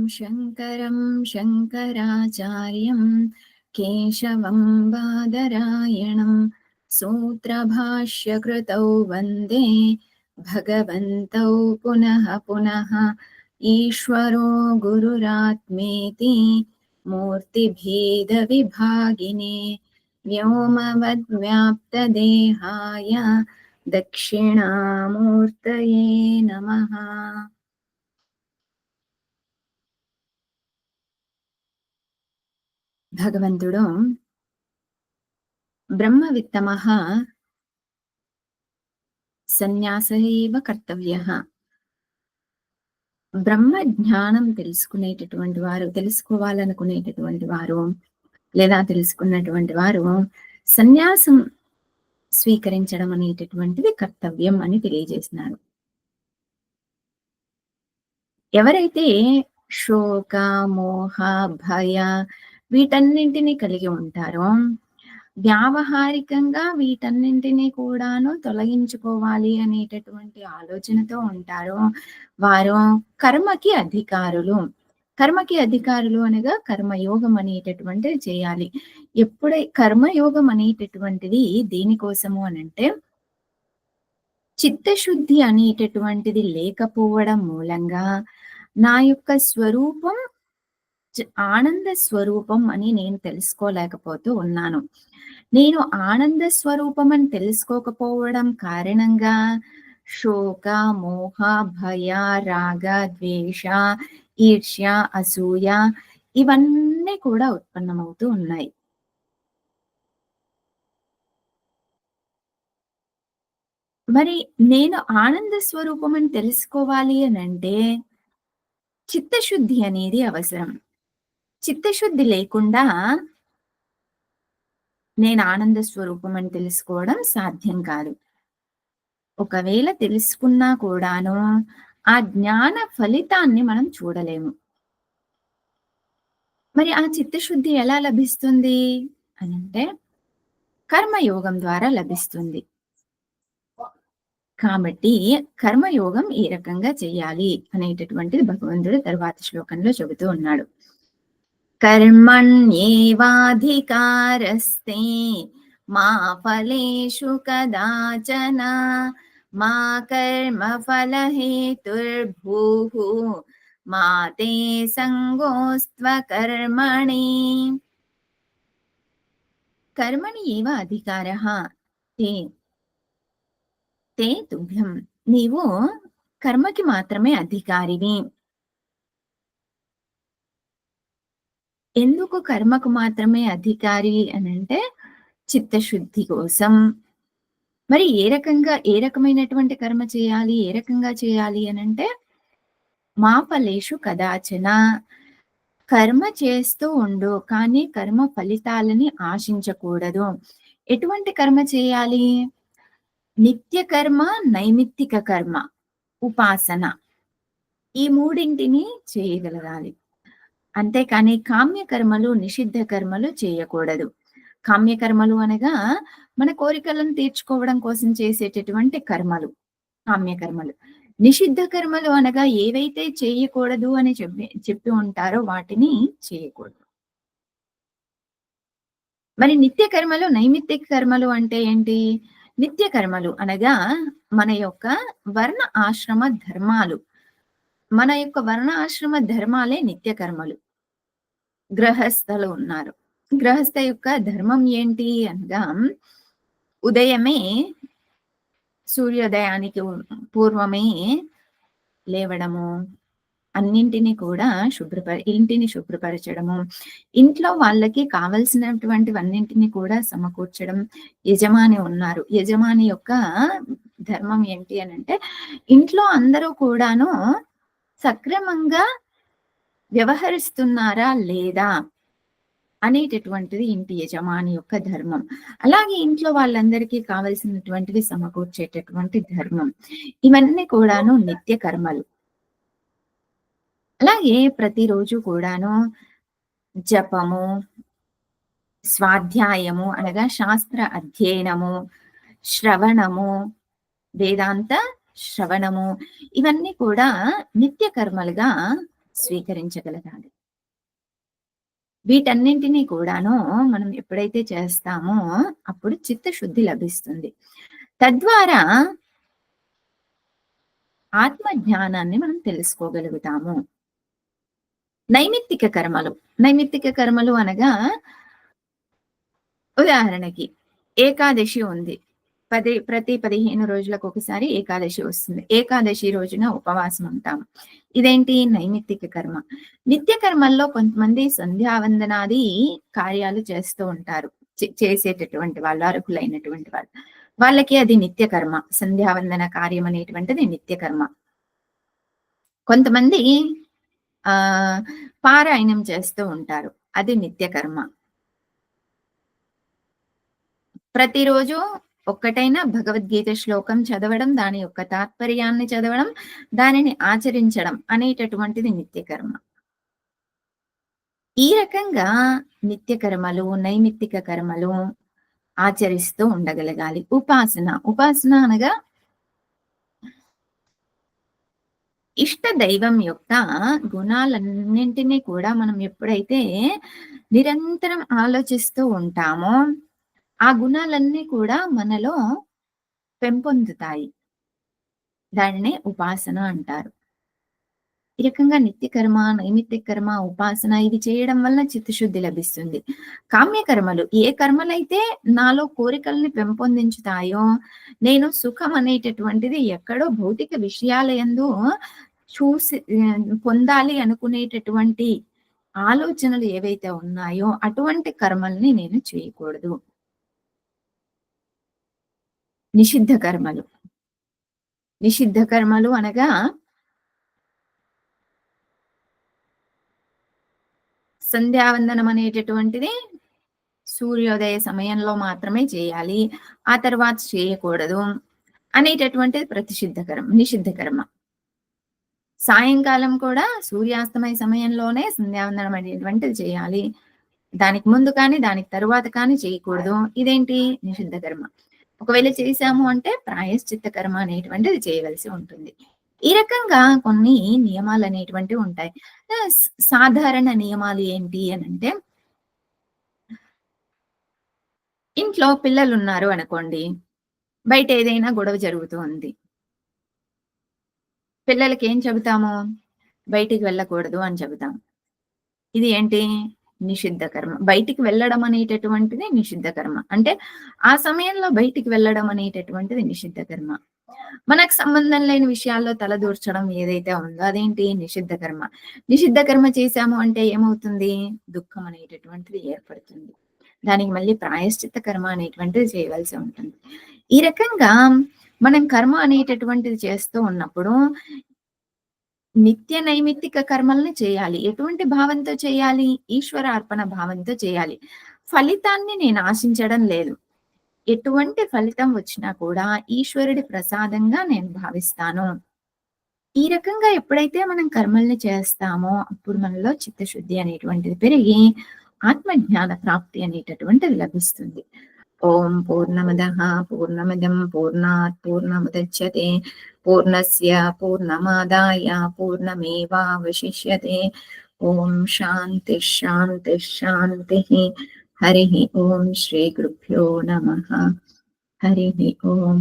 शङ्करं शङ्कराचार्यं केशवं बादरायणं सूत्रभाष्यकृतौ वन्दे भगवन्तौ पुनः पुनः। ईश्वरो गुरुरात्मेति मूर्तिभेदविभागिने व्योमवद्व्याप्तदेहाय दक्षिणामूर्तये नमः। భగవంతుడు బ్రహ్మవిత్తమః సన్యాసైవ కర్తవ్యః. బ్రహ్మ జ్ఞానం తెలుసుకునేటటువంటి వారు, తెలుసుకోవాలనుకునేటటువంటి వారు లేదా తెలుసుకున్నటువంటి వారు సన్యాసం స్వీకరించడం అనేటటువంటిది కర్తవ్యం అని తెలియజేసినారు. ఎవరైతే శోక, మోహ, భయ వీటన్నింటినీ కలిగి ఉంటారో, వ్యావహారికంగా వీటన్నింటినీ కూడాను తొలగించుకోవాలి అనేటటువంటి ఆలోచనతో ఉంటారో వారు కర్మకి అధికారులు. కర్మకి అధికారులు అనగా కర్మయోగం అనేటటువంటిది చేయాలి. కర్మయోగం అనేటటువంటిది దేనికోసము అనంటే, చిత్తశుద్ధి అనేటటువంటిది లేకపోవడం మూలంగా నా యొక్క స్వరూపం ఆనంద స్వరూపం అని నేను తెలుసుకోలేకపోతూ ఉన్నాను. నేను ఆనంద స్వరూపం అని తెలుసుకోకపోవడం కారణంగా శోక, మోహ, భయ, రాగ, ద్వేష, ఈర్ష్య, అసూయ ఇవన్నీ కూడా ఉత్పన్నమవుతూ ఉన్నాయి. మరి నేను ఆనంద స్వరూపం అని తెలుసుకోవాలి అనంటే చిత్తశుద్ధి అనేది అవసరం. చిత్తశుద్ధి లేకుండా నేను ఆనంద స్వరూపం అని తెలుసుకోవడం సాధ్యం కాదు. ఒకవేళ తెలుసుకున్నా కూడాను ఆ జ్ఞాన ఫలితాన్ని మనం చూడలేము. మరి ఆ చిత్తశుద్ధి ఎలా లభిస్తుంది అనంటే కర్మయోగం ద్వారా లభిస్తుంది. కాబట్టి కర్మయోగం ఏ రకంగా చేయాలి అనేటటువంటిది భగవంతుడు తరువాత శ్లోకంలో చెబుతూ ఉన్నాడు. కర్మణ్యేవాధికారస్తే మా ఫలేషు కదాచన మా కర్మఫలహేతుర్భూః మా తే సంగోస్త్వ కర్మణి. కర్మణి ఏవ అధికారః తే తుభ్యం. నీవు కర్మకి మాత్రమే అధికారివి. ఎందుకు కర్మకు మాత్రమే అధికారి అనంటే చిత్తశుద్ధి కోసం. మరి ఏ రకమైనటువంటి కర్మ చేయాలి, ఏ రకంగా చేయాలి అనంటే మా ఫలేషు కదాచన. కర్మ చేస్తూ ఉండు కానీ కర్మ ఫలితాలని ఆశించకూడదు. ఎటువంటి కర్మ చేయాలి? నిత్య కర్మ, నైమిత్తిక కర్మ, ఉపాసన ఈ మూడింటిని చేయగలగాలి. అంతేకాని కామ్యకర్మలు, నిషిద్ధ కర్మలు చేయకూడదు. కామ్యకర్మలు అనగా మన కోరికలను తీర్చుకోవడం కోసం చేసేటటువంటి కర్మలు కామ్యకర్మలు. నిషిద్ధ కర్మలు అనగా ఏవైతే చేయకూడదు అని చెప్పి ఉంటారో వాటిని చేయకూడదు. మరి నిత్య కర్మలు, నైమిత్తిక కర్మలు అంటే ఏంటి? నిత్య కర్మలు అనగా మన యొక్క వర్ణ ఆశ్రమ ధర్మాలు. మన యొక్క వర్ణ ఆశ్రమ ధర్మాలే నిత్య కర్మలు. గృహస్థలు ఉన్నారు. గృహస్థ యొక్క ధర్మం ఏంటి అనగా ఉదయమే సూర్యోదయానికి పూర్వమే లేవడము, అన్నింటినీ కూడా ఇంటిని శుభ్రపరచడము, ఇంట్లో వాళ్ళకి కావలసినటువంటివన్నింటినీ కూడా సమకూర్చడం. యజమాని ఉన్నారు. యజమాని యొక్క ధర్మం ఏంటి అనంటే ఇంట్లో అందరూ కూడాను సక్రమంగా వ్యవహరిస్తున్నారా లేదా అనేటటువంటిది ఇంటి యజమాని యొక్క ధర్మం. అలాగే ఇంట్లో వాళ్ళందరికీ కావలసినటువంటివి సమకూర్చేటటువంటి ధర్మం. ఇవన్నీ కూడాను నిత్య కర్మలు. అలాగే ప్రతిరోజు కూడాను జపము, స్వాధ్యాయము అనగా శాస్త్ర అధ్యయనము, శ్రవణము, వేదాంత శ్రవణము ఇవన్నీ కూడా నిత్య కర్మలుగా స్వీకరించగలగాలి. వీటన్నింటిని కూడాను మనం ఎప్పుడైతే చేస్తామో అప్పుడు చిత్తశుద్ధి లభిస్తుంది. తద్వారా ఆత్మ జ్ఞానాన్ని మనం తెలుసుకోగలుగుతాము. నైమిత్తిక కర్మలు. నైమిత్తిక కర్మలు అనగా ఉదాహరణకి ఏకాదశి ఉంది. ప్రతి 15 రోజులకొకసారి ఏకాదశి వస్తుంది. ఏకాదశి రోజున ఉపవాసం ఉంటాం. ఇదేంటి నైమిత్తిక కర్మ. నిత్య కర్మల్లో కొంతమంది సంధ్యావందనాది కార్యాలు చేస్తూ ఉంటారు. చేసేటటువంటి వాళ్ళు, అర్హులైనటువంటి వాళ్ళు. వాళ్ళకి అది నిత్య కర్మ. సంధ్యావందన కార్యం అనేటువంటిది నిత్య కర్మ. కొంతమంది పారాయణం చేస్తూ ఉంటారు. అది నిత్య కర్మ. ప్రతిరోజు ఒక్కటైనా భగవద్గీత శ్లోకం చదవడం, దాని యొక్క తాత్పర్యాన్ని చదవడం, దానిని ఆచరించడం అనేటటువంటిది నిత్యకర్మ. ఈ రకంగా నిత్యకర్మలు, నైమిత్తిక కర్మలు ఆచరిస్తూ ఉండగలగాలి. ఉపాసన. ఉపాసన అనగా ఇష్ట దైవం యొక్క గుణాలన్నింటినీ కూడా మనం ఎప్పుడైతే నిరంతరం ఆలోచిస్తూ ఉంటామో ఆ గుణాలన్నీ కూడా మనలో పెంపొందుతాయి. దానినే ఉపాసన అంటారు. ఈ రకంగా నిత్య కర్మ, నైమిత్తిక కర్మ, ఉపాసన ఇవి చేయడం వల్ల చిత్తశుద్ధి లభిస్తుంది. కామ్య కర్మలు ఏ కర్మలైతే నాలో కోరికల్ని పెంపొందించుతాయో, నేను సుఖం అనేటటువంటిది ఎక్కడో భౌతిక విషయాల యందు చూసి పొందాలి అనుకునేటటువంటి ఆలోచనలు ఏవైతే ఉన్నాయో అటువంటి కర్మల్ని నేను చేయకూడదు. నిషిద్ధ కర్మలు. నిషిద్ధ కర్మలు అనగా సంధ్యావందనం అనేటటువంటిది సూర్యోదయ సమయంలో మాత్రమే చేయాలి. ఆ తర్వాత చేయకూడదు అనేటటువంటిది నిషిద్ధ కర్మ. సాయంకాలం కూడా సూర్యాస్తమయ సమయంలోనే సంధ్యావందనం అనేటువంటిది చేయాలి. దానికి ముందు కానీ, దానికి తరువాత కానీ చేయకూడదు. ఇదేంటి? నిషిద్ధ కర్మ. ఒకవేళ చేశాము అంటే ప్రాయశ్చిత్త కర్మ అనేటువంటిది చేయవలసి ఉంటుంది. ఈ రకంగా కొన్ని నియమాలు అనేటువంటివి ఉంటాయి. సాధారణ నియమాలు ఏంటి అనంటే, ఇంట్లో పిల్లలున్నారు అనుకోండి, బయట ఏదైనా గొడవ జరుగుతూ ఉంది. పిల్లలకి ఏం చెబుతాము? బయటికి వెళ్ళకూడదు అని చెబుతాం. ఇది ఏంటి? నిషిద్ధ కర్మ. బయటికి వెళ్ళడం అనేటటువంటిది నిషిద్ధ కర్మ. అంటే ఆ సమయంలో బయటికి వెళ్ళడం అనేటటువంటిది నిషిద్ధ కర్మ. మనకు సంబంధం లేని విషయాల్లో తలదూర్చడం ఏదైతే ఉందో అదేంటి? నిషిద్ధ కర్మ. నిషిద్ధ కర్మ చేశాము అంటే ఏమవుతుంది? దుఃఖం అనేటటువంటిది ఏర్పడుతుంది. దానికి మళ్ళీ ప్రాయశ్చిత్త కర్మ అనేటువంటిది చేయవలసి ఉంటుంది. ఈ రకంగా మనం కర్మ అనేటటువంటిది చేస్తూ ఉన్నప్పుడు నిత్య నైమిత్తిక కర్మల్ని చేయాలి. ఎటువంటి భావంతో చేయాలి? ఈశ్వరార్పణ భావంతో చేయాలి. ఫలితాన్ని నేను ఆశించడం లేదు. ఎటువంటి ఫలితం వచ్చినా కూడా ఈశ్వరుడి ప్రసాదంగా నేను భావిస్తాను. ఈ రకంగా ఎప్పుడైతే మనం కర్మల్ని చేస్తామో అప్పుడు మనలో చిత్తశుద్ధి అనేటువంటిది పెరిగి ఆత్మజ్ఞాన ప్రాప్తి అనేటటువంటిది లభిస్తుంది. ఓం పూర్ణమదః పూర్ణమిదం పూర్ణాత్ పూర్ణముదచ్యతే పూర్ణస్య పూర్ణమాదాయ పూర్ణమేవావశిష్యతే. ఓం శాంతి శాంతి శాంతి. హరి ఓం శ్రీ గురుభ్యో నమః. హరి ఓం.